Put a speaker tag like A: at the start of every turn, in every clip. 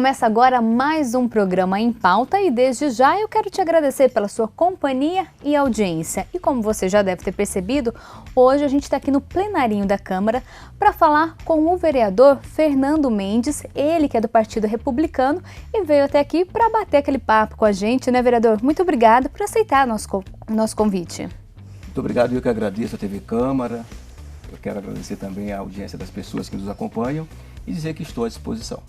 A: Começa agora mais um programa Em Pauta e desde já eu quero te agradecer pela sua companhia e audiência. E como você já deve ter percebido, hoje a gente está aqui no plenarinho da Câmara para falar com o vereador Fernando Mendes, ele que é do Partido Republicano e veio até aqui para bater aquele papo com a gente, né, vereador? Muito obrigado por aceitar nosso convite.
B: Muito obrigado, eu que agradeço a TV Câmara, eu quero agradecer também a audiência das pessoas que nos acompanham e dizer que estou à disposição.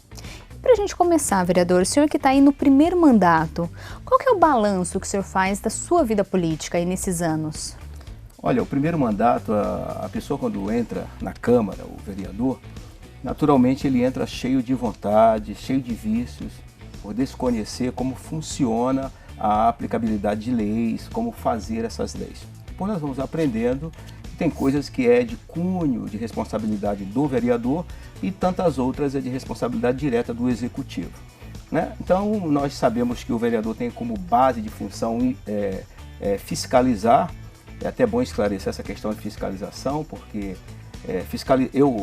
A: Para a gente começar, vereador, o senhor que está aí no primeiro mandato, qual que é o balanço que o senhor faz da sua vida política aí nesses anos?
B: Olha, o primeiro mandato, a pessoa quando entra na Câmara, o vereador, naturalmente ele entra cheio de vontade, cheio de vícios, por desconhecer como funciona a aplicabilidade de leis, como fazer essas leis. Depois nós vamos aprendendo. Tem coisas que é de cunho, de responsabilidade do vereador e tantas outras é de responsabilidade direta do executivo, né? Então, nós sabemos que o vereador tem como base de função fiscalizar. É até bom esclarecer essa questão de fiscalização, porque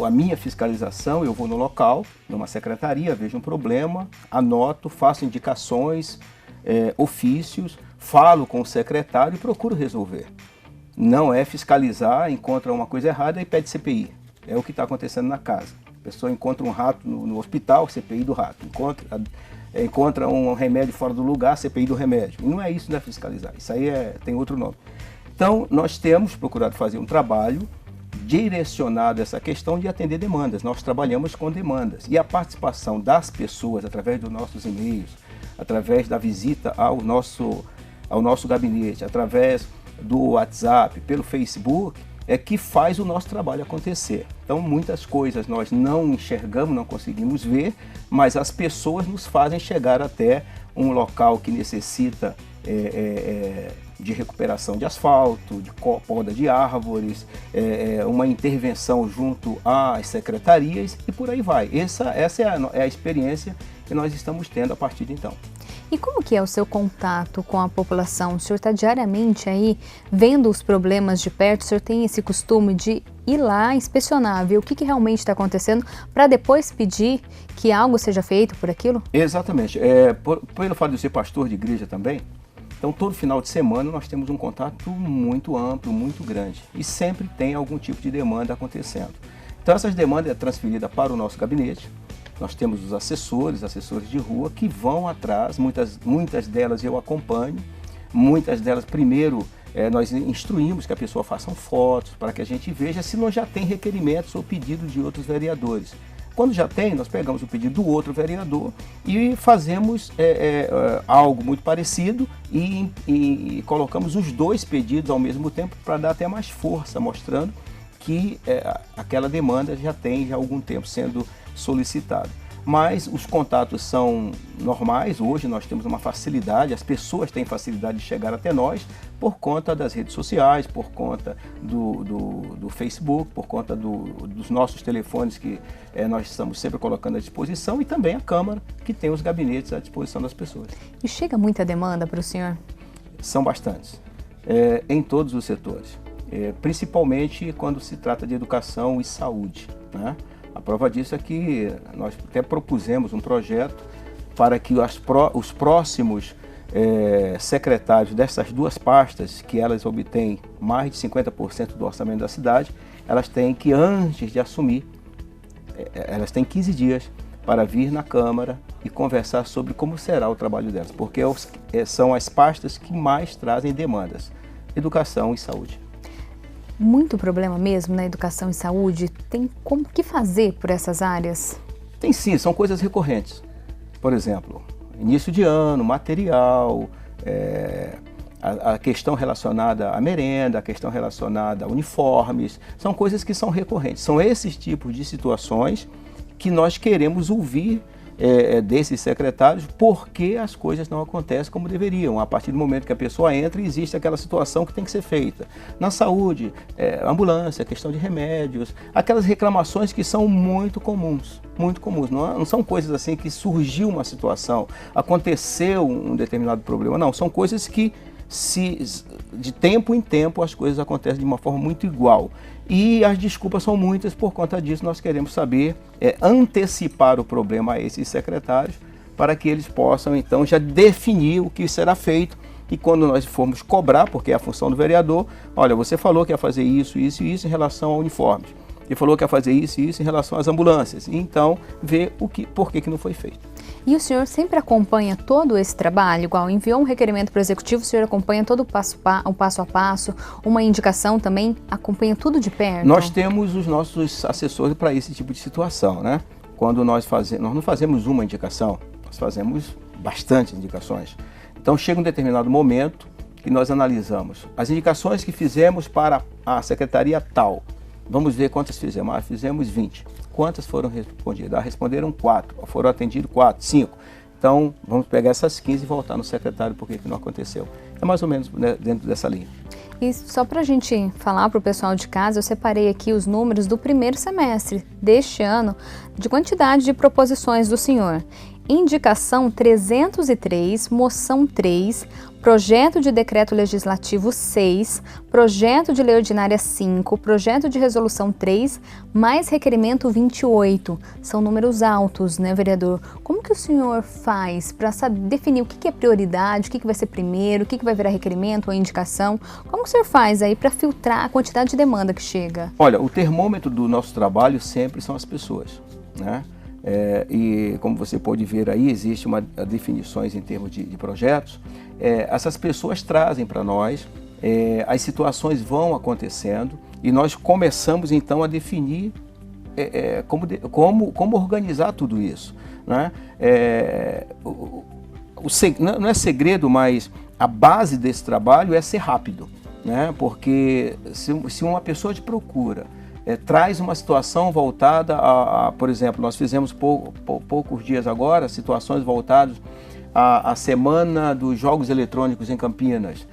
B: a minha fiscalização, eu vou no local, numa secretaria, vejo um problema, anoto, faço indicações, ofícios, falo com o secretário e procuro resolver. Não é fiscalizar, encontra uma coisa errada e pede CPI. É o que está acontecendo na casa. A pessoa encontra um rato no hospital, CPI do rato. Encontra um remédio fora do lugar, CPI do remédio. E não é isso, não é fiscalizar. Isso aí tem outro nome. Então, nós temos procurado fazer um trabalho direcionado a essa questão de atender demandas. Nós trabalhamos com demandas. E a participação das pessoas, através dos nossos e-mails, através da visita ao nosso gabinete, através do WhatsApp, pelo Facebook, é que faz o nosso trabalho acontecer. Então, muitas coisas nós não enxergamos, não conseguimos ver, mas as pessoas nos fazem chegar até um local que necessita de recuperação de asfalto, de poda de árvores, uma intervenção junto às secretarias e por aí vai. Essa é a experiência que nós estamos tendo a partir de então.
A: E como que é o seu contato com a população? O senhor está diariamente aí vendo os problemas de perto? O senhor tem esse costume de ir lá, inspecionar, ver o que realmente está acontecendo para depois pedir que algo seja feito por aquilo?
B: Exatamente. Pelo fato de eu ser pastor de igreja também, então todo final de semana nós temos um contato muito amplo, muito grande e sempre tem algum tipo de demanda acontecendo. Então essas demandas é transferida para o nosso gabinete. Nós temos os assessores de rua que vão atrás, muitas delas eu acompanho, muitas delas primeiro nós instruímos que a pessoa faça fotos para que a gente veja se não já tem requerimentos ou pedidos de outros vereadores. Quando já tem, nós pegamos o pedido do outro vereador e fazemos algo muito parecido e colocamos os dois pedidos ao mesmo tempo para dar até mais força, mostrando que aquela demanda já tem já algum tempo sendo solicitado. Mas os contatos são normais, hoje nós temos uma facilidade, as pessoas têm facilidade de chegar até nós por conta das redes sociais, por conta do Facebook, por conta dos nossos telefones que nós estamos sempre colocando à disposição e também a Câmara, que tem os gabinetes à disposição das pessoas.
A: E chega muita demanda para o senhor?
B: São bastantes, em todos os setores, principalmente quando se trata de educação e saúde, né? A prova disso é que nós até propusemos um projeto para que os próximos secretários dessas duas pastas, que elas obtêm mais de 50% do orçamento da cidade, elas têm que, antes de assumir, elas têm 15 dias para vir na Câmara e conversar sobre como será o trabalho delas, porque são as pastas que mais trazem demandas, educação e saúde.
A: Muito problema mesmo na educação e saúde? Tem como que fazer por essas áreas?
B: Tem sim, são coisas recorrentes. Por exemplo, início de ano, material, a questão relacionada à merenda, a questão relacionada a uniformes, são coisas que são recorrentes. São esses tipos de situações que nós queremos ouvir desses secretários porque as coisas não acontecem como deveriam. A partir do momento que a pessoa entra, existe aquela situação que tem que ser feita. Na saúde, ambulância, questão de remédios, aquelas reclamações que são muito comuns. Não são coisas assim que surgiu uma situação, aconteceu um determinado problema, não. São coisas que de tempo em tempo as coisas acontecem de uma forma muito igual. E as desculpas são muitas, por conta disso nós queremos saber, antecipar o problema a esses secretários, para que eles possam então já definir o que será feito. E quando nós formos cobrar, porque é a função do vereador, olha, você falou que ia fazer isso, isso e isso em relação ao uniforme. Ele falou que ia fazer isso e isso em relação às ambulâncias. E então, ver por que não foi feito.
A: E o senhor sempre acompanha todo esse trabalho? Igual enviou um requerimento para o executivo, o senhor acompanha todo o passo a passo, uma indicação também, acompanha tudo de perto?
B: Nós temos os nossos assessores para esse tipo de situação, né? Quando nós não fazemos uma indicação, nós fazemos bastante indicações. Então chega um determinado momento que nós analisamos as indicações que fizemos para a secretaria tal. Vamos ver quantas fizemos. Fizemos 20. Quantas foram respondidas? Responderam 4. Foram atendidos 4, 5. Então, vamos pegar essas 15 e voltar no secretário por que não aconteceu. É mais ou menos, né, dentro dessa linha.
A: E só para a gente falar para o pessoal de casa, eu separei aqui os números do primeiro semestre deste ano de quantidade de proposições do senhor. Indicação 303, moção 3, projeto de decreto legislativo 6, projeto de lei ordinária 5, projeto de resolução 3, mais requerimento 28. São números altos, né, vereador? Como que o senhor faz para definir o que é prioridade, o que vai ser primeiro, o que vai virar requerimento ou indicação? Como que o senhor faz aí para filtrar a quantidade de demanda que chega?
B: Olha, o termômetro do nosso trabalho sempre são as pessoas, né? E como você pode ver aí, existe definições em termos de projetos. Essas pessoas trazem para nós, as situações vão acontecendo e nós começamos então a definir como organizar tudo isso, né? Não é segredo, mas a base desse trabalho é ser rápido, né? Porque se uma pessoa te procura, traz uma situação voltada por exemplo, nós fizemos poucos dias agora, situações voltadas à semana dos jogos eletrônicos em Campinas,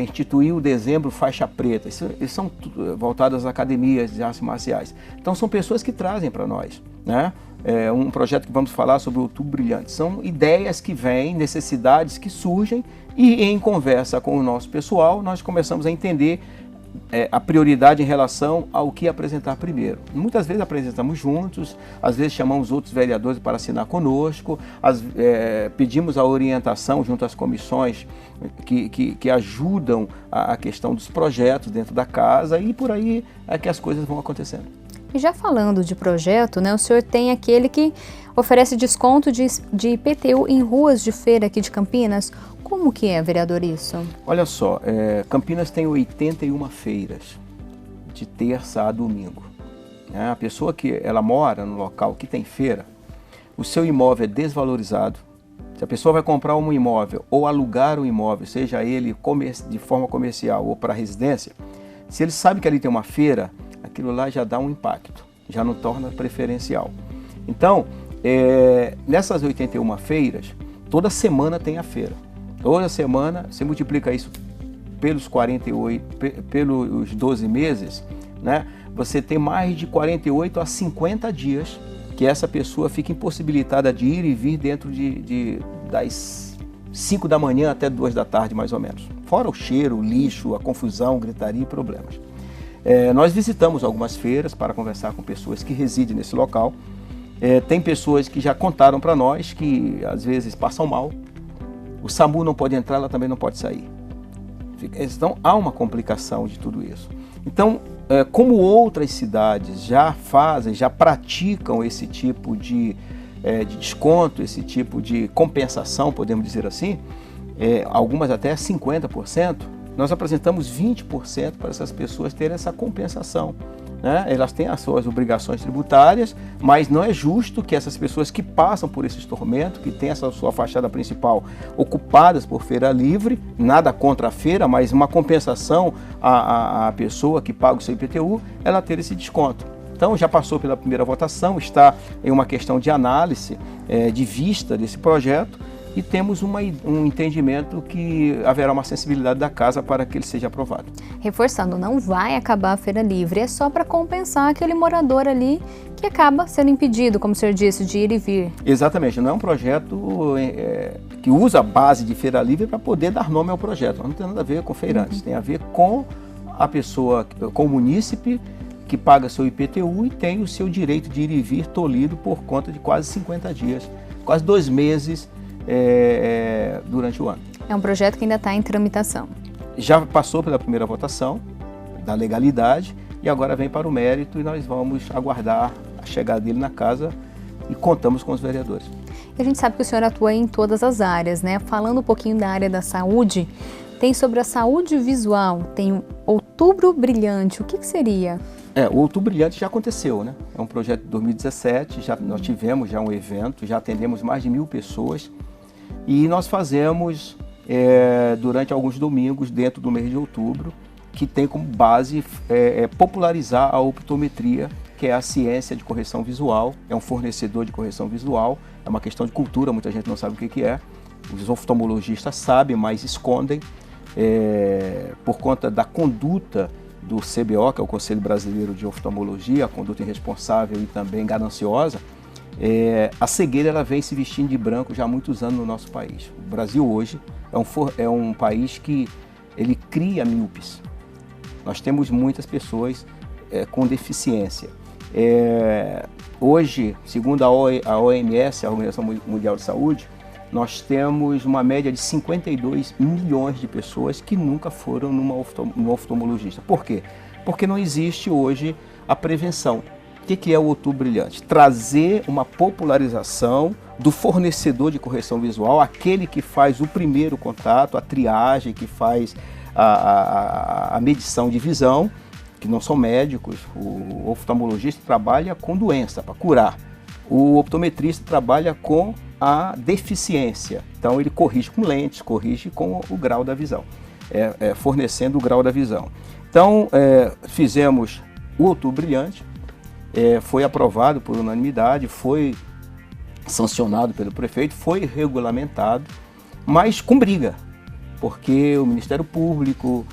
B: instituiu o dezembro faixa preta, isso são voltadas às academias de artes marciais. Então são pessoas que trazem para nós, né? Um projeto que vamos falar sobre o Outubro Brilhante, são ideias que vêm, necessidades que surgem e em conversa com o nosso pessoal nós começamos a entender a prioridade em relação ao que apresentar primeiro. Muitas vezes apresentamos juntos, às vezes chamamos outros vereadores para assinar conosco, pedimos a orientação junto às comissões que ajudam a questão dos projetos dentro da casa e por aí é que as coisas vão acontecendo.
A: E já falando de projeto, né, o senhor tem aquele que oferece desconto de IPTU em ruas de feira aqui de Campinas. Como que é, vereador, isso?
B: Olha só, Campinas tem 81 feiras, de terça a domingo. A pessoa que ela mora no local que tem feira, o seu imóvel é desvalorizado. Se a pessoa vai comprar um imóvel ou alugar um imóvel, seja ele de forma comercial ou para residência, se ele sabe que ali tem uma feira, aquilo lá já dá um impacto, já não torna preferencial. Então, nessas 81 feiras, toda semana tem a feira. Toda semana, você multiplica isso pelos 12 meses, né? Você tem mais de 48 a 50 dias que essa pessoa fica impossibilitada de ir e vir dentro das 5 da manhã até 2 da tarde, mais ou menos. Fora o cheiro, o lixo, a confusão, gritaria e problemas. Nós visitamos algumas feiras para conversar com pessoas que residem nesse local. Tem pessoas que já contaram para nós que às vezes passam mal. O SAMU não pode entrar, ela também não pode sair. Então, há uma complicação de tudo isso. Então, como outras cidades já praticam esse tipo de desconto, esse tipo de compensação, podemos dizer assim, algumas até 50%, nós apresentamos 20% para essas pessoas terem essa compensação. Né? Elas têm as suas obrigações tributárias, mas não é justo que essas pessoas que passam por esses tormentos, que têm essa sua fachada principal ocupadas por feira livre, nada contra a feira, mas uma compensação à pessoa que paga o seu IPTU, ela ter esse desconto. Então já passou pela primeira votação, está em uma questão de análise, de vista desse projeto, e temos um entendimento que haverá uma sensibilidade da casa para que ele seja aprovado.
A: Reforçando, não vai acabar a feira livre, é só para compensar aquele morador ali que acaba sendo impedido, como o senhor disse, de ir e vir. Exatamente,
B: não é um projeto que usa a base de feira livre para poder dar nome ao projeto, não tem nada a ver com feirantes, tem a ver com a pessoa, com o munícipe que paga seu IPTU e tem o seu direito de ir e vir tolhido por conta de quase 50 dias quase 2 meses durante o ano.
A: É um projeto que ainda está em tramitação.
B: Já passou pela primeira votação da legalidade e agora vem para o mérito e nós vamos aguardar a chegada dele na casa e contamos com os vereadores.
A: A gente sabe que o senhor atua em todas as áreas, né? Falando um pouquinho da área da saúde, tem sobre a saúde visual, tem o Outubro Brilhante. O que seria?
B: O Outubro Brilhante já aconteceu, né? É um projeto de 2017, nós tivemos já um evento, já atendemos mais de 1.000 pessoas e nós fazemos durante alguns domingos dentro do mês de outubro, que tem como base popularizar a optometria, que é a ciência de correção visual, é um fornecedor de correção visual, é uma questão de cultura, muita gente não sabe o que é, os oftalmologistas sabem, mas escondem, por conta da conduta do CBO, que é o Conselho Brasileiro de Oftalmologia, a conduta irresponsável e também gananciosa. A cegueira ela vem se vestindo de branco já há muitos anos no nosso país. O Brasil hoje é um país que ele cria míopes. Nós temos muitas pessoas com deficiência. Hoje, segundo a OMS, a Organização Mundial de Saúde, nós temos uma média de 52 milhões de pessoas que nunca foram no oftalmologista. Por quê? Porque não existe hoje a prevenção. O que é o Outubro Brilhante? Trazer uma popularização do fornecedor de correção visual, aquele que faz o primeiro contato, a triagem, que faz a medição de visão, que não são médicos. O oftalmologista trabalha com doença, para curar. O optometrista trabalha com a deficiência. Então ele corrige com lentes, corrige com o grau da visão, fornecendo o grau da visão. Então fizemos o Outubro Brilhante, foi aprovado por unanimidade, foi sancionado pelo prefeito, foi regulamentado, mas com briga, porque o Ministério Público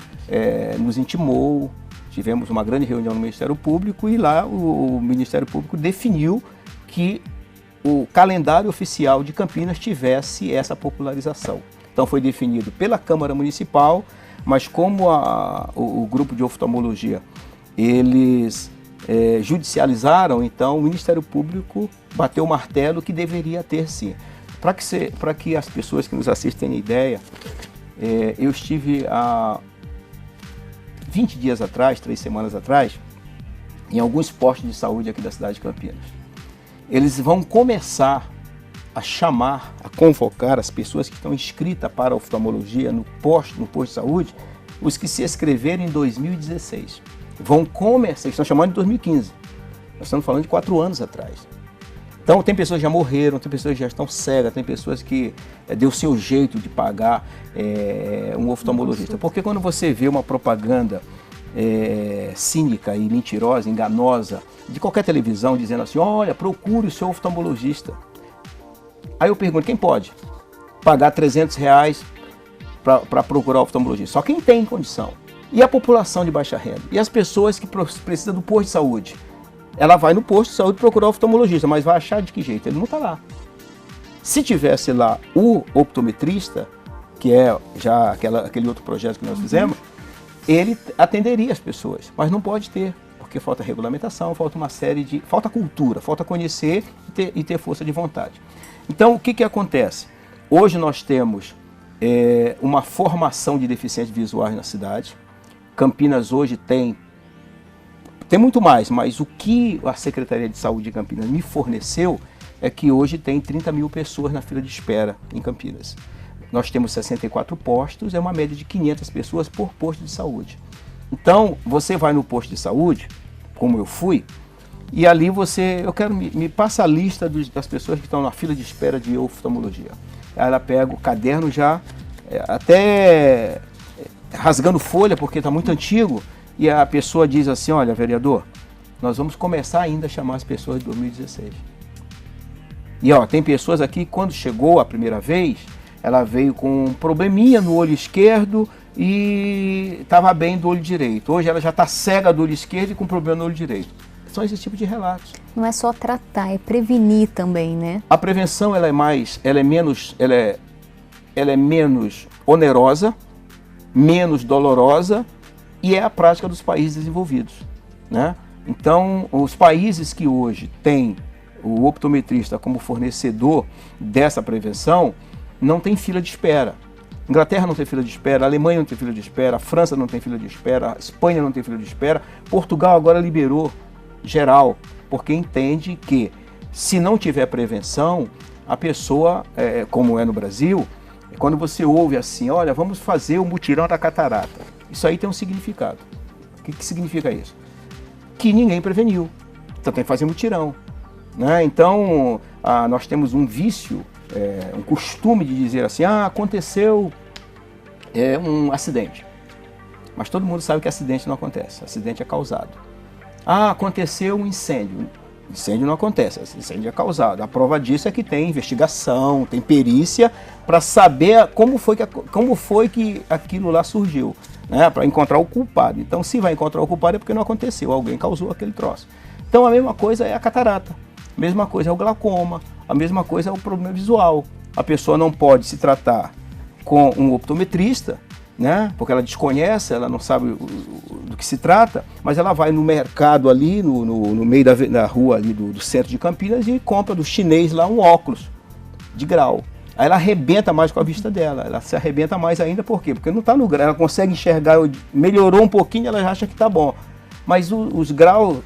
B: nos intimou, tivemos uma grande reunião no Ministério Público e lá o Ministério Público definiu que o calendário oficial de Campinas tivesse essa popularização. Então foi definido pela Câmara Municipal, mas como o grupo de oftalmologia, eles judicializaram, então o Ministério Público bateu o martelo que deveria ter sim. Para que as pessoas que nos assistem tenham ideia, eu estive há 20 dias atrás, 3 semanas atrás, em alguns postos de saúde aqui da cidade de Campinas. Eles vão começar a chamar, a convocar as pessoas que estão inscritas para a oftalmologia no posto de saúde, os que se inscreveram em 2016. Vão começar, eles estão chamando de 2015. Nós estamos falando de 4 anos atrás. Então tem pessoas que já morreram, tem pessoas que já estão cegas, tem pessoas que deu o seu jeito de pagar um oftalmologista. Porque quando você vê uma propaganda cínica e mentirosa, enganosa, de qualquer televisão, dizendo assim, olha, procure o seu oftalmologista. Aí eu pergunto, quem pode pagar R$300 para procurar o oftalmologista? Só quem tem condição. E a população de baixa renda? E as pessoas que precisam do posto de saúde? Ela vai no posto de saúde procurar o oftalmologista, mas vai achar de que jeito? Ele não está lá. Se tivesse lá o optometrista, que é já aquele outro projeto que nós fizemos, ele atenderia as pessoas, mas não pode ter, porque falta regulamentação, falta uma série de... falta cultura, falta conhecer e ter força de vontade. Então, o que acontece? Hoje nós temos uma formação de deficientes visuais na cidade. Campinas hoje tem muito mais, mas o que a Secretaria de Saúde de Campinas me forneceu é que hoje tem 30 mil pessoas na fila de espera em Campinas. Nós temos 64 postos, é uma média de 500 pessoas por posto de saúde. Então, você vai no posto de saúde, como eu fui, e ali me passa a lista das pessoas que estão na fila de espera de oftalmologia. Aí ela pega o caderno já, até rasgando folha, porque está muito antigo, e a pessoa diz assim, olha, vereador, nós vamos começar ainda a chamar as pessoas de 2016. E tem pessoas aqui, quando chegou a primeira vez, ela veio com um probleminha no olho esquerdo e estava bem do olho direito. Hoje ela já está cega do olho esquerdo e com problema no olho direito. São esse tipo de relatos.
A: Não é só tratar, é prevenir também, né?
B: A prevenção ela é menos onerosa, menos dolorosa e é a prática dos países desenvolvidos, né? Então, os países que hoje têm o optometrista como fornecedor dessa prevenção, não tem fila de espera. Inglaterra não tem fila de espera, a Alemanha não tem fila de espera, a França não tem fila de espera, a Espanha não tem fila de espera, Portugal agora liberou geral, porque entende que se não tiver prevenção, a pessoa, como é no Brasil, quando você ouve assim, olha, vamos fazer o mutirão da catarata, isso aí tem um significado. O que significa isso? Que ninguém preveniu, então tem que fazer mutirão, né? Então, nós temos um vício, um costume de dizer assim, aconteceu um acidente. Mas todo mundo sabe que acidente não acontece, acidente é causado. Aconteceu um incêndio. Incêndio não acontece, incêndio é causado. A prova disso é que tem investigação, tem perícia para saber como foi que aquilo lá surgiu, né? Para encontrar o culpado. Então, se vai encontrar o culpado é porque não aconteceu, alguém causou aquele troço. Então, a mesma coisa é a catarata, a mesma coisa é o glaucoma, a mesma coisa é o problema visual. A pessoa não pode se tratar com um optometrista, né? Porque ela desconhece, ela não sabe do que se trata, mas ela vai no mercado ali, no meio da rua ali do centro de Campinas e compra do chinês lá um óculos de grau. Aí ela arrebenta mais com a vista dela, ela se arrebenta mais ainda, por quê? Porque não está no grau, ela consegue enxergar, melhorou um pouquinho, ela já acha que está bom. Mas o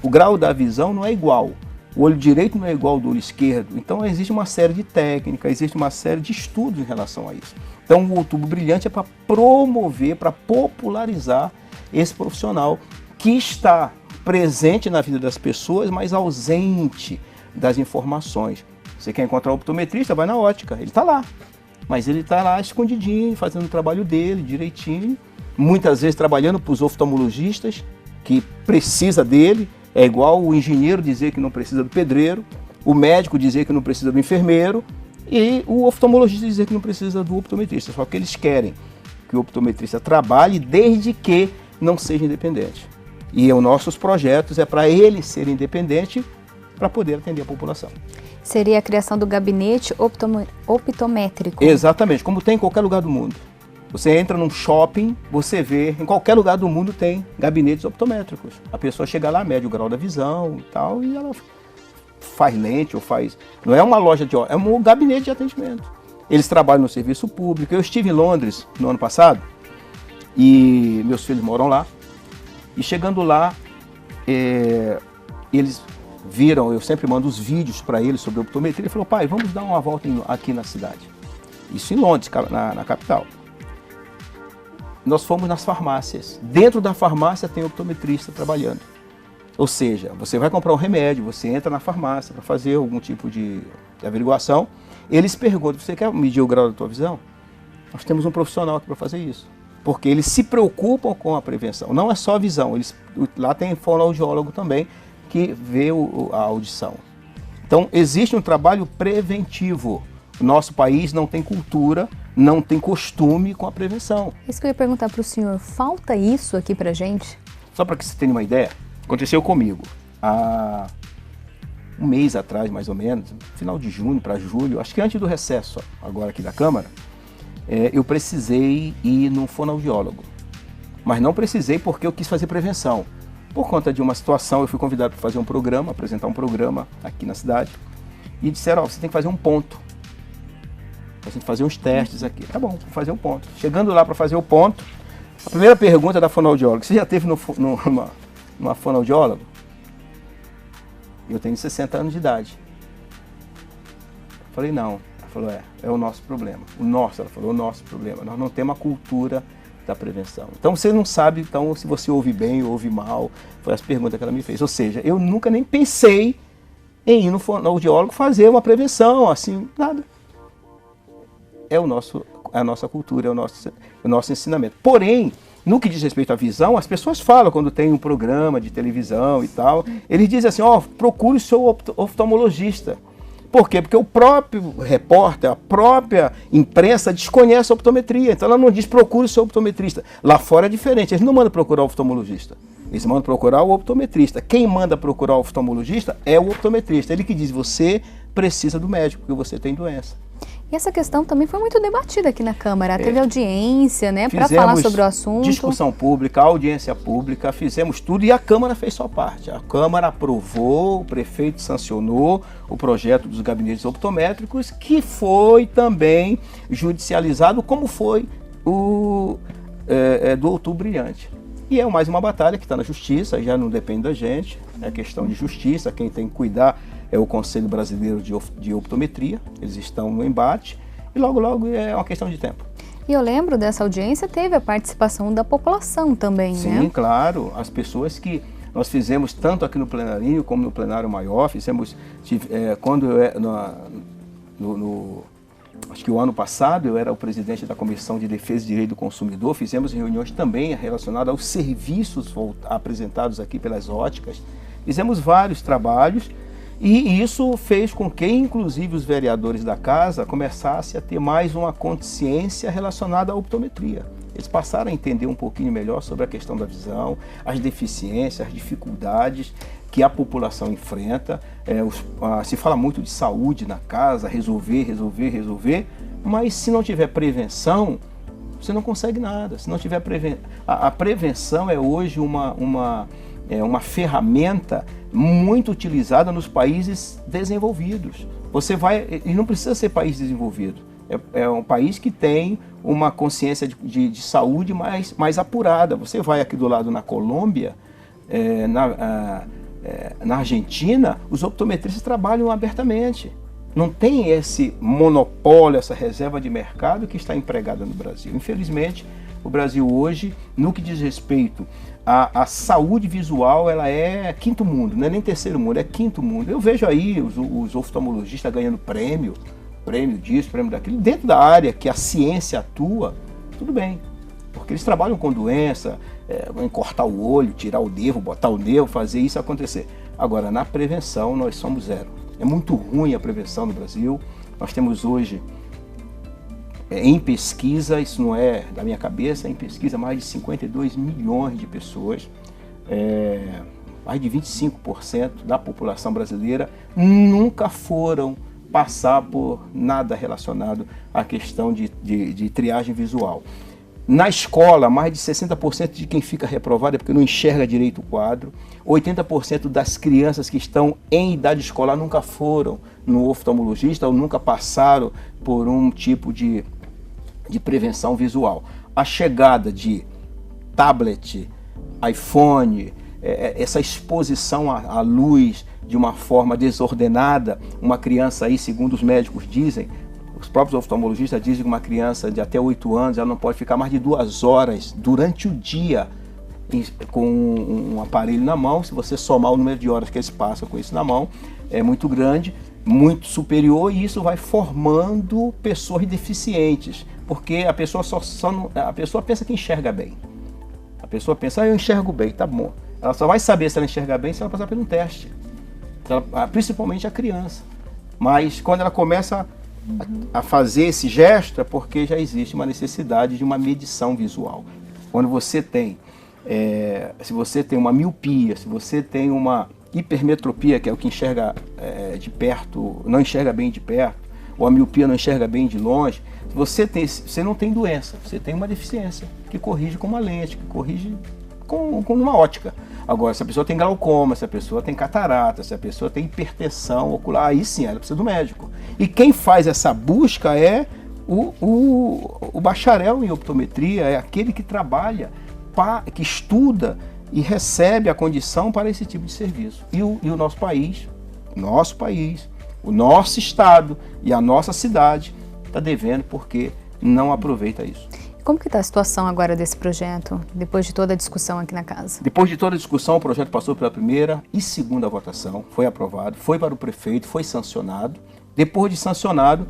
B: grau da visão não é igual. O olho direito não é igual ao do olho esquerdo. Então existe uma série de técnicas, existe uma série de estudos em relação a isso. Então o Outubro Brilhante é para promover, para popularizar esse profissional que está presente na vida das pessoas, mas ausente das informações. Você quer encontrar o optometrista, vai na ótica, ele está lá. Mas ele está lá escondidinho, fazendo o trabalho dele direitinho, muitas vezes trabalhando para os oftalmologistas, que precisa dele. É igual o engenheiro dizer que não precisa do pedreiro, o médico dizer que não precisa do enfermeiro e o oftalmologista dizer que não precisa do optometrista. Só que eles querem que o optometrista trabalhe desde que não seja independente. E os nossos projetos é para ele ser independente para poder atender a população.
A: Seria a criação do gabinete optométrico.
B: Exatamente, como tem em qualquer lugar do mundo. Você entra num shopping, você vê, em qualquer lugar do mundo tem gabinetes optométricos. A pessoa chega lá, mede o grau da visão e tal, e ela faz lente ou faz... Não é uma loja de óculos, é um gabinete de atendimento. Eles trabalham no serviço público. Eu estive em Londres no ano passado, e meus filhos moram lá, e chegando lá, eles viram, eu sempre mando os vídeos para eles sobre optometria, ele falou, pai, vamos dar uma volta aqui na cidade. Isso em Londres, na capital. Nós fomos nas farmácias. Dentro da farmácia tem optometrista trabalhando. Ou seja, você vai comprar um remédio, você entra na farmácia para fazer algum tipo de averiguação, eles perguntam, você quer medir o grau da tua visão? Nós temos um profissional aqui para fazer isso. Porque eles se preocupam com a prevenção. Não é só a visão, lá tem fonoaudiólogo também, que vê a audição. Então, existe um trabalho preventivo. O nosso país não tem cultura, não tem costume com a prevenção.
A: Isso que eu ia perguntar para o senhor, falta isso aqui para gente?
B: Só para que você tenha uma ideia, aconteceu comigo. Há um mês atrás, mais ou menos, final de junho para julho, acho que antes do recesso agora aqui da Câmara, eu precisei ir num fonoaudiólogo. Mas não precisei porque eu quis fazer prevenção. Por conta de uma situação, eu fui convidado para fazer um programa, apresentar um programa aqui na cidade, e disseram, você tem que fazer um ponto. A gente fazer uns testes aqui. Tá bom, vou fazer um ponto. Chegando lá para fazer o ponto, a primeira pergunta da fonoaudióloga, você já esteve numa fonoaudióloga? Eu tenho 60 anos de idade. Eu falei, não. Ela falou, é o nosso problema. Ela falou, o nosso problema. Nós não temos a cultura da prevenção. Então você não sabe, então, se você ouve bem ou ouve mal. Foi as perguntas que ela me fez. Ou seja, eu nunca nem pensei em ir no fonoaudiólogo fazer uma prevenção, assim, nada. É a nossa cultura, é o nosso ensinamento. Porém, no que diz respeito à visão, as pessoas falam quando tem um programa de televisão e tal, eles dizem assim, procure o seu oftalmologista. Por quê? Porque o próprio repórter, a própria imprensa desconhece a optometria, então ela não diz procure o seu optometrista. Lá fora é diferente, eles não mandam procurar o oftalmologista, eles mandam procurar o optometrista. Quem manda procurar o oftalmologista é o optometrista, ele que diz, você precisa do médico, porque você tem doença.
A: E essa questão também foi muito debatida aqui na Câmara. Teve audiência, né, para falar sobre o assunto.
B: Discussão pública, audiência pública, fizemos tudo e a Câmara fez sua parte. A Câmara aprovou, o prefeito sancionou o projeto dos gabinetes optométricos, que foi também judicializado, como foi o do Outubro Brilhante. E é mais uma batalha que está na Justiça, já não depende da gente, é questão de justiça, quem tem que cuidar é o Conselho Brasileiro de Optometria, eles estão no embate e logo, logo é uma questão de tempo.
A: E eu lembro dessa audiência, teve a participação da população também, né?
B: Sim, claro, as pessoas que nós fizemos tanto aqui no plenarinho como no plenário maior, fizemos, acho que o ano passado eu era o presidente da Comissão de Defesa e Direito do Consumidor, fizemos reuniões também relacionadas aos serviços apresentados aqui pelas óticas, fizemos vários trabalhos. E isso fez com que, inclusive, os vereadores da casa começassem a ter mais uma consciência relacionada à optometria. Eles passaram a entender um pouquinho melhor sobre a questão da visão, as deficiências, as dificuldades que a população enfrenta. Se fala muito de saúde na casa, resolver, mas se não tiver prevenção, você não consegue nada. Se não tiver a prevenção é hoje uma ferramenta muito utilizada nos países desenvolvidos. E não precisa ser país desenvolvido, é um país que tem uma consciência de saúde mais apurada. Você vai aqui do lado na Colômbia, na Argentina, os optometristas trabalham abertamente. Não tem esse monopólio, essa reserva de mercado que está empregada no Brasil. Infelizmente, o Brasil hoje, no que diz respeito à saúde visual, ela é quinto mundo, não é nem terceiro mundo, é quinto mundo. Eu vejo aí os oftalmologistas ganhando prêmio disso, prêmio daquilo, dentro da área que a ciência atua, tudo bem, porque eles trabalham com doença, em cortar o olho, tirar o nervo, botar o nervo, fazer isso acontecer. Agora, na prevenção, nós somos zero. É muito ruim a prevenção no Brasil. Nós temos hoje, em pesquisa, isso não é da minha cabeça, em pesquisa, mais de 52 milhões de pessoas, mais de 25% da população brasileira nunca foram passar por nada relacionado à questão de triagem visual. Na escola, mais de 60% de quem fica reprovado é porque não enxerga direito o quadro. 80% das crianças que estão em idade escolar nunca foram no oftalmologista ou nunca passaram por um tipo de prevenção visual. A chegada de tablet, iPhone, essa exposição à luz de uma forma desordenada, uma criança aí, segundo os médicos dizem, os próprios oftalmologistas dizem que uma criança de até 8 anos ela não pode ficar mais de 2 horas durante o dia com um aparelho na mão. Se você somar o número de horas que eles passam com isso na mão, é muito grande, muito superior, e isso vai formando pessoas deficientes, porque a pessoa a pessoa pensa que enxerga bem. A pessoa pensa, eu enxergo bem, tá bom. Ela só vai saber se ela enxerga bem se ela passar por um teste, principalmente a criança. Mas quando ela começa a fazer esse gesto é porque já existe uma necessidade de uma medição visual. Quando você tem, se você tem uma miopia, se você tem uma hipermetropia, que é o que enxerga de perto, não enxerga bem de perto, ou a miopia não enxerga bem de longe, você não tem doença, você tem uma deficiência que corrige com uma lente, que corrige com uma ótica. Agora, se a pessoa tem glaucoma, se a pessoa tem catarata, se a pessoa tem hipertensão ocular, aí sim, ela precisa do médico. E quem faz essa busca é o bacharel em optometria, é aquele que trabalha, que estuda e recebe a condição para esse tipo de serviço. E o nosso país, o nosso estado e a nossa cidade está devendo porque não aproveita isso.
A: Como que está a situação agora desse projeto, depois de toda a discussão aqui na casa?
B: Depois de toda a discussão, o projeto passou pela primeira e segunda votação, foi aprovado, foi para o prefeito, foi sancionado. Depois de sancionado,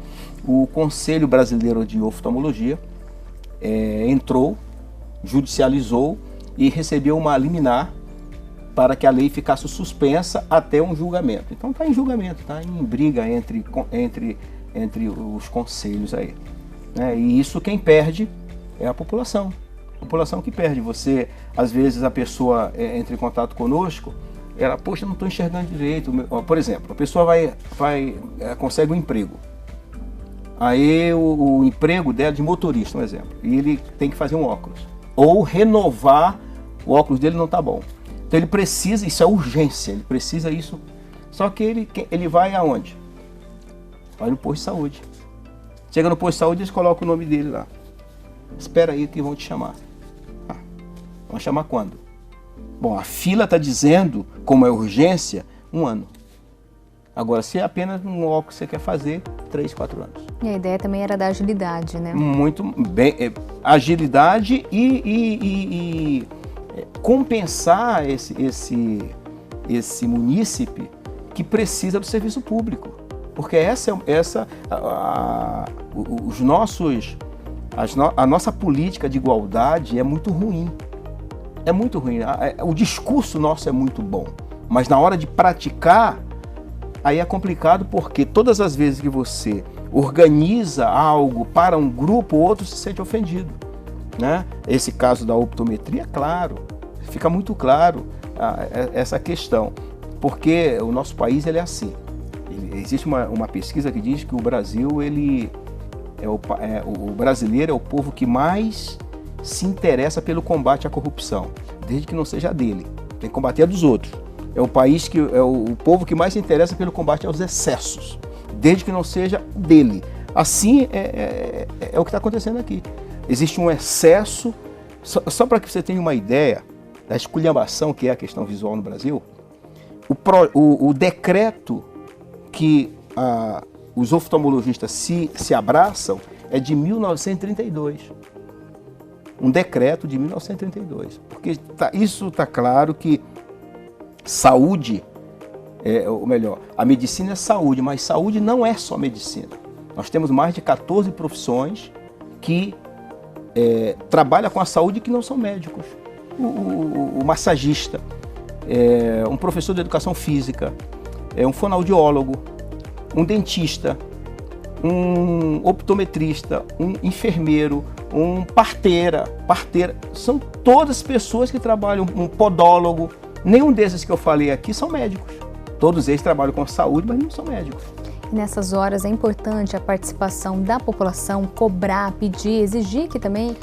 B: o Conselho Brasileiro de Oftalmologia entrou, judicializou e recebeu uma liminar para que a lei ficasse suspensa até um julgamento. Então está em julgamento, está em briga entre os conselhos aí. E isso quem perde é a população que perde. Às vezes a pessoa entra em contato conosco, ela, poxa, não estou enxergando direito. Por exemplo, a pessoa consegue um emprego. Aí o emprego dela de motorista, um exemplo, e ele tem que fazer um óculos. Ou renovar, o óculos dele não está bom. Então ele precisa, isso é urgência, ele precisa isso. Só que ele vai aonde? Vai no posto de saúde. Chega no posto de saúde, eles colocam o nome dele lá. Espera aí que vão te chamar. Vão chamar quando? Bom, a fila está dizendo, como é urgência, 1 ano. Agora, se é apenas um óculos que você quer fazer, 3, 4 anos.
A: E a ideia também era da agilidade, né?
B: Muito bem. Agilidade e compensar esse munícipe que precisa do serviço público. Porque a nossa política de igualdade é muito ruim. É muito ruim. O discurso nosso é muito bom, mas na hora de praticar, aí é complicado, porque todas as vezes que você organiza algo para um grupo, o outro se sente ofendido, né? Esse caso da optometria, claro, fica muito claro essa questão, porque o nosso país ele é assim. Existe uma pesquisa que diz que o Brasil, o brasileiro é o povo que mais se interessa pelo combate à corrupção, desde que não seja dele. Tem que combater a dos outros. É o país que é o povo que mais se interessa pelo combate aos excessos, desde que não seja dele. Assim é o que está acontecendo aqui. Existe um excesso, só para que você tenha uma ideia da esculhambação que é a questão visual no Brasil, o decreto que os oftalmologistas se abraçam é de 1932. Um decreto de 1932. Porque isso está claro que saúde, ou melhor, a medicina é saúde, mas saúde não é só medicina. Nós temos mais de 14 profissões que trabalham com a saúde que não são médicos. O massagista, um professor de educação física, um fonoaudiólogo, um dentista, um optometrista, um enfermeiro, um parteira, são todas pessoas que trabalham, um podólogo. Nenhum desses que eu falei aqui são médicos. Todos eles trabalham com saúde, mas não são médicos.
A: E nessas horas é importante a participação da população, cobrar, pedir, exigir que também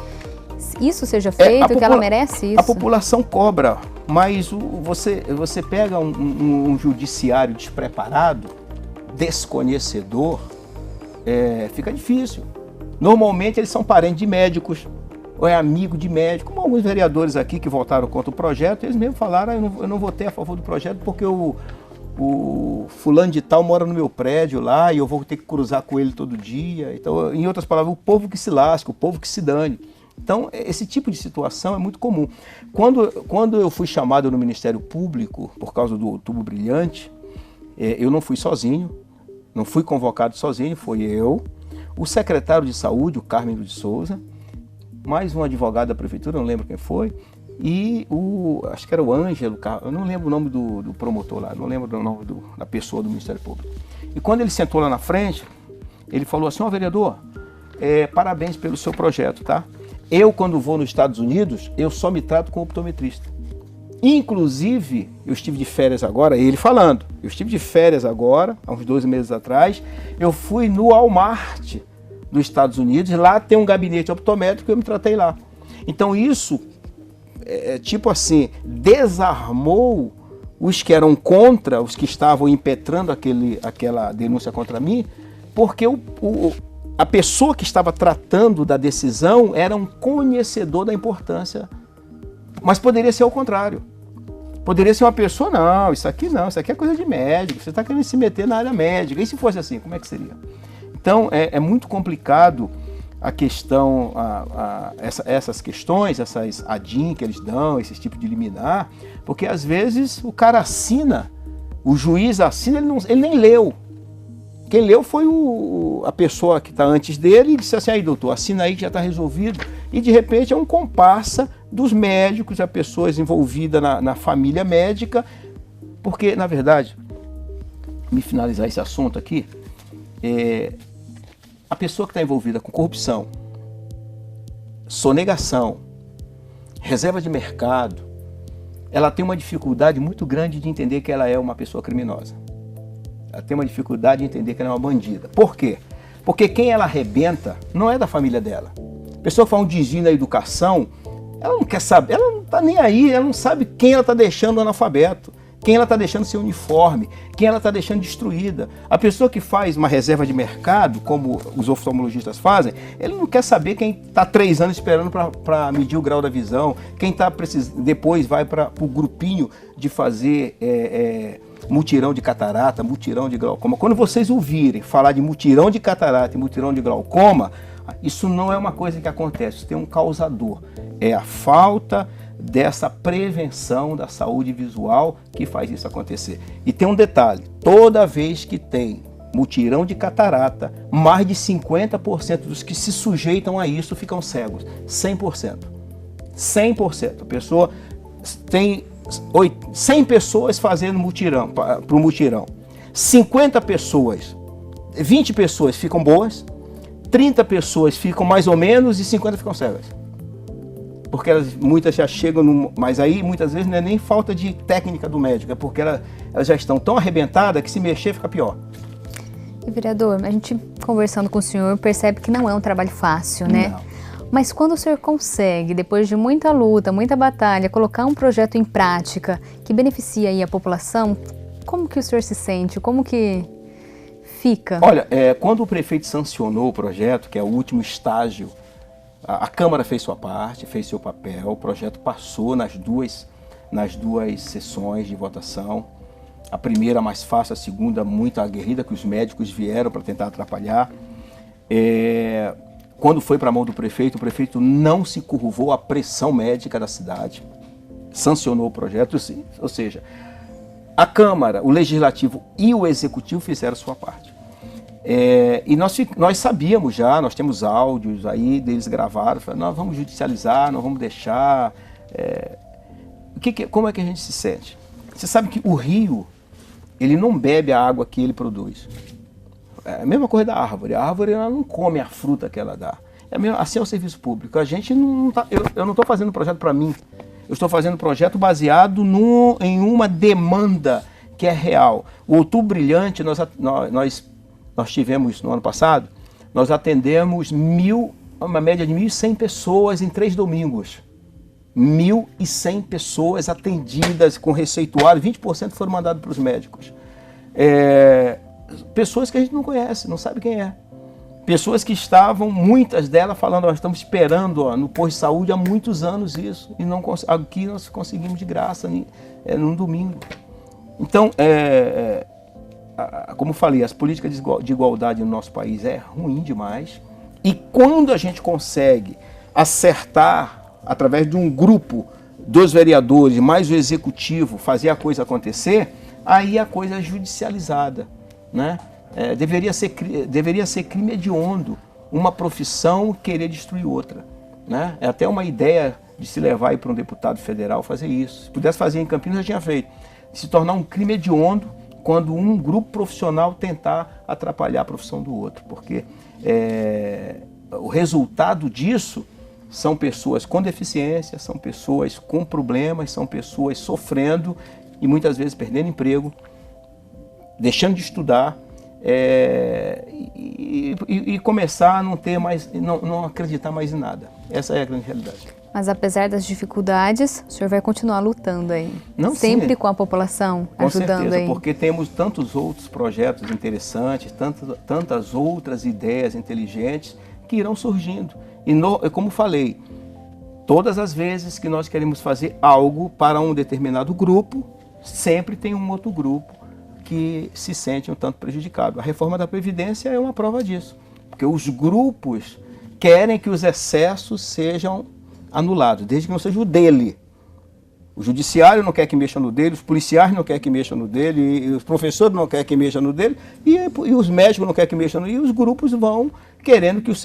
A: isso seja feito, que ela merece isso.
B: A população cobra, mas você pega um judiciário despreparado, desconhecedor, fica difícil. Normalmente eles são parentes de médicos, ou é amigo de médico, como alguns vereadores aqui que votaram contra o projeto, eles mesmo falaram, eu não votei a favor do projeto porque o fulano de tal mora no meu prédio lá e eu vou ter que cruzar com ele todo dia. Então, em outras palavras, o povo que se lasca, o povo que se dane. Então, esse tipo de situação é muito comum. Quando eu fui chamado no Ministério Público por causa do Outubro Brilhante, eu não fui sozinho, não fui convocado sozinho, foi eu, o secretário de Saúde, o Carmen de Souza, mais um advogado da prefeitura, não lembro quem foi, e acho que era o Ângelo, eu não lembro o nome do promotor lá, não lembro o nome da pessoa do Ministério Público. E quando ele sentou lá na frente, ele falou assim: ó, vereador, parabéns pelo seu projeto, tá? Eu, quando vou nos Estados Unidos, eu só me trato com optometrista. Inclusive, eu estive de férias agora, ele falando, eu estive de férias agora, há uns 12 meses atrás, eu fui no Walmart dos Estados Unidos, lá tem um gabinete optométrico e eu me tratei lá. Então isso, tipo assim, desarmou os que eram contra, os que estavam impetrando aquela denúncia contra mim, porque a pessoa que estava tratando da decisão era um conhecedor da importância, mas poderia ser o contrário. Poderia ser uma pessoa, não, isso aqui é coisa de médico, você está querendo se meter na área médica. E se fosse assim, como é que seria? Então, é muito complicado a questão, essas questões, essas ADIM que eles dão, esse tipo de liminar, porque às vezes o cara assina, o juiz assina, ele nem leu. Quem leu foi a pessoa que está antes dele e disse assim: aí doutor, assina aí que já está resolvido. E de repente é um comparsa dos médicos, a pessoas envolvidas na família médica, porque na verdade, me finalizar esse assunto aqui, a pessoa que está envolvida com corrupção, sonegação, reserva de mercado, ela tem uma dificuldade muito grande de entender que ela é uma pessoa criminosa. Ela tem uma dificuldade de entender que ela é uma bandida. Por quê? Porque quem ela arrebenta não é da família dela. A pessoa que faz um desvio na educação, ela não quer saber, ela não está nem aí, ela não sabe quem ela está deixando analfabeto, quem ela está deixando sem uniforme, quem ela está deixando destruída. A pessoa que faz uma reserva de mercado, como os oftalmologistas fazem, ele não quer saber quem está 3 anos esperando para medir o grau da visão, quem está depois vai para o grupinho de fazer mutirão de catarata, mutirão de glaucoma. Quando vocês ouvirem falar de mutirão de catarata e mutirão de glaucoma, isso não é uma coisa que acontece, isso tem um causador. É a falta dessa prevenção da saúde visual que faz isso acontecer. E tem um detalhe, toda vez que tem mutirão de catarata, mais de 50% dos que se sujeitam a isso ficam cegos. 100%. 100%. A pessoa tem 100 pessoas fazendo mutirão, para o mutirão. 50 pessoas, 20 pessoas ficam boas, 30 pessoas ficam mais ou menos e 50 ficam cegas. Porque muitas já chegam, mas aí muitas vezes não é nem falta de técnica do médico, é porque elas já estão tão arrebentadas que se mexer fica pior.
A: E vereador, a gente conversando com o senhor percebe que não é um trabalho fácil, né?
B: Não.
A: Mas quando o senhor consegue, depois de muita luta, muita batalha, colocar um projeto em prática que beneficia aí a população, como que o senhor se sente? Como que fica?
B: Olha, quando o prefeito sancionou o projeto, que é o último estágio, a Câmara fez sua parte, fez seu papel, o projeto passou nas duas sessões de votação. A primeira mais fácil, a segunda muito aguerrida, que os médicos vieram para tentar atrapalhar. Quando foi para a mão do prefeito, o prefeito não se curvou à pressão médica da cidade, sancionou o projeto, ou seja, a Câmara, o Legislativo e o Executivo fizeram sua parte. E nós sabíamos já, nós temos áudios aí deles gravaram, falaram, nós vamos judicializar, nós vamos deixar. Como é que a gente se sente? Você sabe que o rio, ele não bebe a água que ele produz. É a mesma coisa da árvore. A árvore ela não come a fruta que ela dá. Assim é o serviço público. A gente não tá, eu não estou fazendo projeto para mim. Eu estou fazendo projeto baseado em uma demanda que é real. O Outubro Brilhante, nós tivemos no ano passado, nós atendemos uma média de 1.100 pessoas em 3 domingos. 1.100 pessoas atendidas com receituário, 20% foram mandados para os médicos. Pessoas que a gente não conhece, não sabe quem é. Pessoas que estavam, muitas delas falando, nós estamos esperando no posto de saúde há muitos anos isso, e aqui nós conseguimos de graça, num domingo. Então, como falei, as políticas de igualdade no nosso país é ruim demais, e quando a gente consegue acertar, através de um grupo dos vereadores, mais o executivo, fazer a coisa acontecer, aí a coisa é judicializada, né? Deveria ser crime hediondo uma profissão querer destruir outra, né? É até uma ideia de se levar para um deputado federal fazer isso. Se pudesse fazer em Campinas, já tinha feito. Se tornar um crime hediondo quando um grupo profissional tentar atrapalhar a profissão do outro, porque o resultado disso são pessoas com deficiência, são pessoas com problemas, são pessoas sofrendo e muitas vezes perdendo emprego, deixando de estudar e começar a não acreditar mais em nada. Essa é a grande realidade.
A: Mas apesar das dificuldades, o senhor vai continuar lutando aí?
B: Não,
A: sempre
B: sim.
A: Com a população,
B: com
A: ajudando
B: certeza,
A: aí?
B: Porque temos tantos outros projetos interessantes, tantas outras ideias inteligentes que irão surgindo. E como falei, todas as vezes que nós queremos fazer algo para um determinado grupo, sempre tem um outro grupo que se sente um tanto prejudicado. A reforma da Previdência é uma prova disso, porque os grupos querem que os excessos sejam anulados, desde que não seja o dele. O judiciário não quer que mexa no dele, os policiais não querem que mexa no dele, e os professores não querem que mexa no dele, e os médicos não querem que mexa no dele, e os grupos vão querendo que os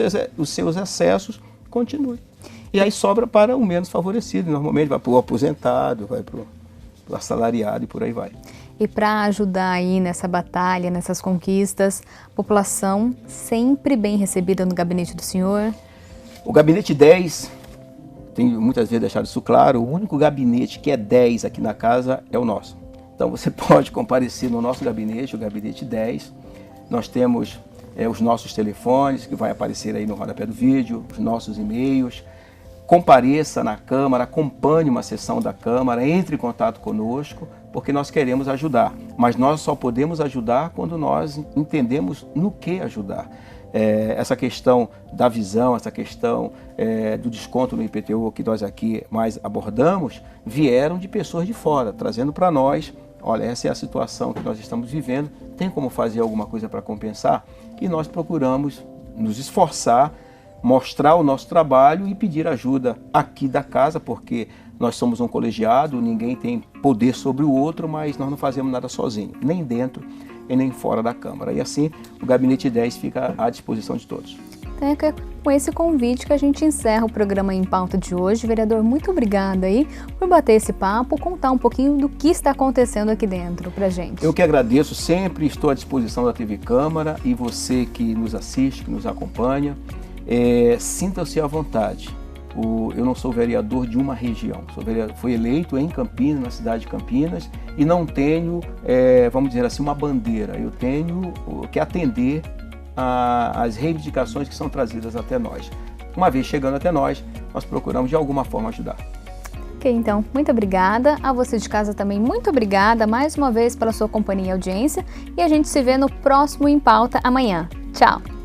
B: seus excessos continuem. E aí sobra para o menos favorecido, normalmente vai para o aposentado, vai para o assalariado e por aí vai.
A: E para ajudar aí nessa batalha, nessas conquistas, população sempre bem recebida no gabinete do senhor?
B: O gabinete 10, tenho muitas vezes deixado isso claro, o único gabinete que é 10 aqui na casa é o nosso. Então você pode comparecer no nosso gabinete, o gabinete 10. Nós temos os nossos telefones, que vai aparecer aí no rodapé do vídeo, os nossos e-mails. Compareça na Câmara, acompanhe uma sessão da Câmara, entre em contato conosco, porque nós queremos ajudar. Mas nós só podemos ajudar quando nós entendemos no que ajudar. Essa questão da visão, essa questão do desconto no IPTU que nós aqui mais abordamos, vieram de pessoas de fora, trazendo para nós, olha, essa é a situação que nós estamos vivendo, tem como fazer alguma coisa para compensar? E nós procuramos nos esforçar, mostrar o nosso trabalho e pedir ajuda aqui da casa, porque nós somos um colegiado, ninguém tem poder sobre o outro, mas nós não fazemos nada sozinho, nem dentro e nem fora da Câmara. E assim, o Gabinete 10 fica à disposição de todos.
A: Então é com esse convite que a gente encerra o programa Em Pauta de hoje. Vereador, muito obrigada aí por bater esse papo, contar um pouquinho do que está acontecendo aqui dentro pra gente.
B: Eu que agradeço, sempre estou à disposição da TV Câmara e você que nos assiste, que nos acompanha. Sinta-se à vontade. Eu não sou vereador de uma região, fui eleito em Campinas, na cidade de Campinas, e não tenho, vamos dizer assim, uma bandeira. Eu tenho que atender às reivindicações que são trazidas até nós. Uma vez chegando até nós, nós procuramos de alguma forma ajudar.
A: Ok, então, muito obrigada. A você de casa também, muito obrigada mais uma vez pela sua companhia e audiência. E a gente se vê no próximo Em Pauta amanhã. Tchau!